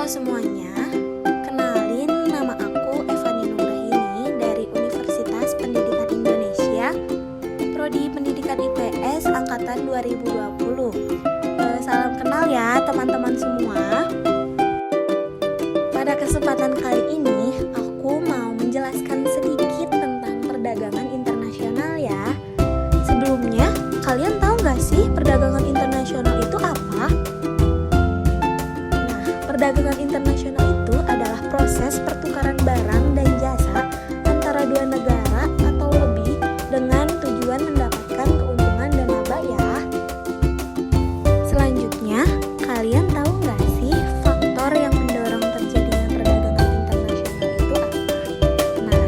semuanya, kenalin nama aku Evani Nurahini dari Universitas Pendidikan Indonesia, Prodi Pendidikan IPS Angkatan 2020. Salam kenal ya teman-teman semua. Pada kesempatan kali ini, aku mau menjelaskan sedikit tentang perdagangan internasional ya. Sebelumnya, kalian tahu nggak sih perdagangan internasional itu apa? Perdagangan internasional itu adalah proses pertukaran barang dan jasa antara dua negara atau lebih dengan tujuan mendapatkan keuntungan dan laba ya. Selanjutnya, kalian tahu nggak sih faktor yang mendorong terjadinya perdagangan internasional itu apa? Nah,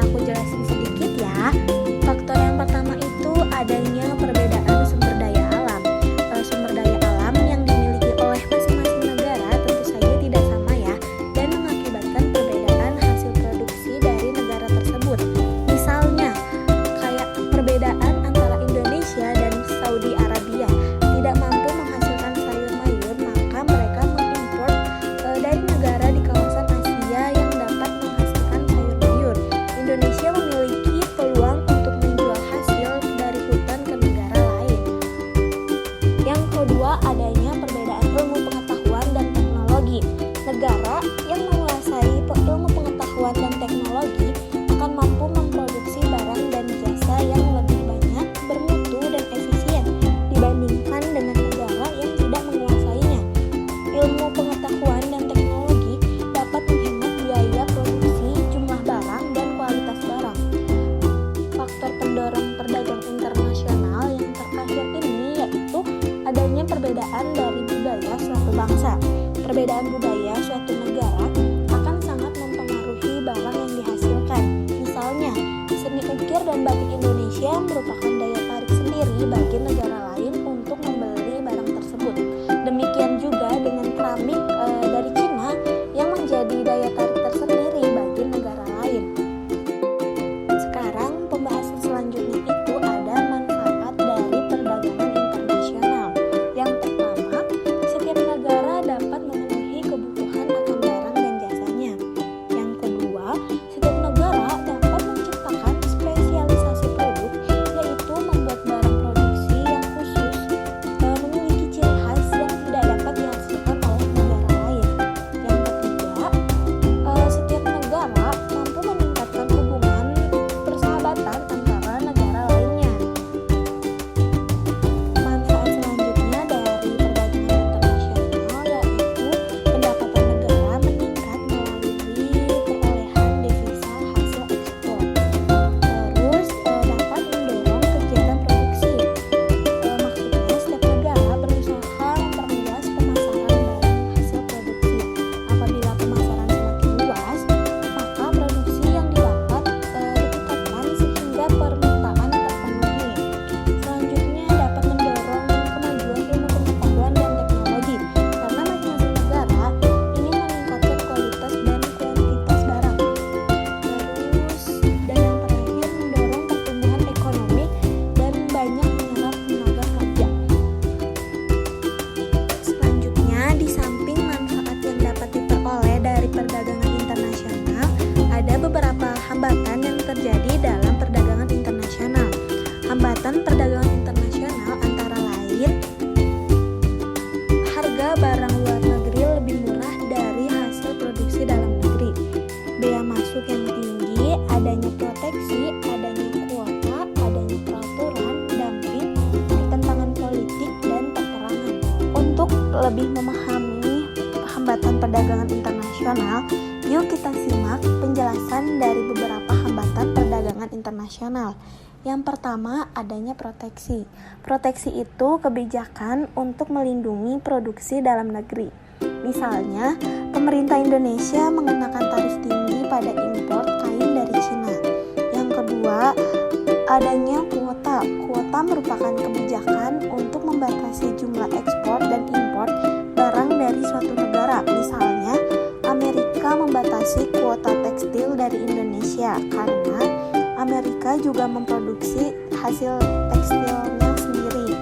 aku jelasin sedikit ya. Faktor yang pertama itu adanya perbedaan sumber daya alam. Sumber daya alam yang dimiliki oleh masing-masing negara tentu saja tidak sama ya, dan mengakibatkan perbedaan hasil produksi dari negara tersebut. Misalnya, kayak perbedaan antara Indonesia dan Saudi Arabia tidak mampu menghasilkan sayur mayur, maka mereka mengimpor dari negara di kawasan Asia yang dapat menghasilkan sayur mayur. Indonesia memiliki peluang untuk menjual hasil dari hutan ke negara lain. Yang kedua, adanya perbedaan ilmu pengetahuan dan teknologi. Negara yang menguasai ilmu pengetahuan dan teknologi akan mampu memproduksi barang dan jasa yang lebih banyak, bermutu, dan efisien dibandingkan dengan negara yang tidak menguasainya. Ilmu pengetahuan dan teknologi dapat menghemat biaya produksi, jumlah barang, dan kualitas barang. Faktor pendorong perdagangan internasional yang terakhir ini yaitu adanya perbedaan dari budaya suatu bangsa. Perbedaan budaya suatu negara akan sangat mempengaruhi barang yang dihasilkan. Misalnya, seni ukir dan batik Indonesia merupakan daya tarik sendiri bagi negara lain untuk membeli barang tersebut. Demikian juga dengan keramik dari Cina yang menjadi daya tarik tersendiri bagi negara lain. Sekarang pembahasan selanjutnya itu ada manfaat dari perdagangan internasional. Yang pertama, setiap negara dapat memenuhi kebutuhan akan barang dan jasanya. Yang kedua, setiap negara dapat menciptakan spesialisasi produk, yaitu membuat barang produksi yang khusus memiliki ciri khas yang tidak dapat dihasilkan oleh negara lain. Yang ketiga, setiap negara mampu meningkatkan hubungan persahabatan antara negara lainnya. Manfaat selanjutnya dari perdagangan internasional yaitu pendapatan negara meningkat melalui perolehan devisa hasil ekspor. Terus dapat mendorong kegiatan produksi. Maksudnya setiap negara berusaha memperluas pemasaran barang hasil produksi. Apabila pemasaran semakin luas, maka produksi yang didapat ditingkatkan sehingga permintaan terpenuhi. Selanjutnya dapat mendorong kemajuan ilmu pengetahuan dan teknologi, karena masing-masing negara ingin meningkatkan kualitas dan kuantitas barang. Terus, dan yang terakhir mendorong pertumbuhan ekonomi dan banyak menyerap tenaga kerja. Selanjutnya, di samping manfaat yang dapat diperoleh dari perdagangan internasional, ada beberapa hambatan yang terjadi dalam perdagangan internasional. Hambatan perdagangan internasional antara lain, harga barang luar negeri lebih murah dari hasil produksi dalam negeri, bea masuk yang tinggi, adanya proteksi, adanya kuota, adanya peraturan, dumping, pertentangan politik, dan peperangan. Untuk lebih memahami hambatan perdagangan internasional, yuk kita simak penjelasan dari beberapa hambatan perdagangan internasional. Yang pertama, adanya proteksi. Proteksi itu kebijakan untuk melindungi produksi dalam negeri. Misalnya, pemerintah Indonesia mengenakan tarif tinggi pada impor kain dari Cina. Yang kedua, adanya kuota. Kuota merupakan kebijakan untuk membatasi jumlah ekspor dan impor barang dari suatu negara. Misalnya, Amerika membatasi kuota tekstil dari Indonesia karena Amerika juga memproduksi hasil tekstilnya sendiri.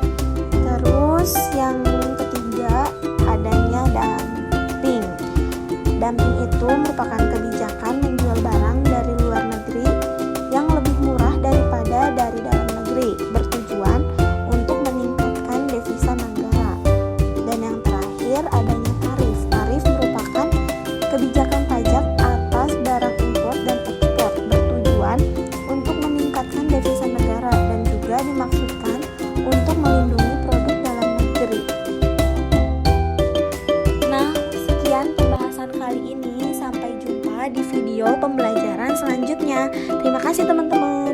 Terus yang ketiga, adanya dumping. Terima kasih teman-teman.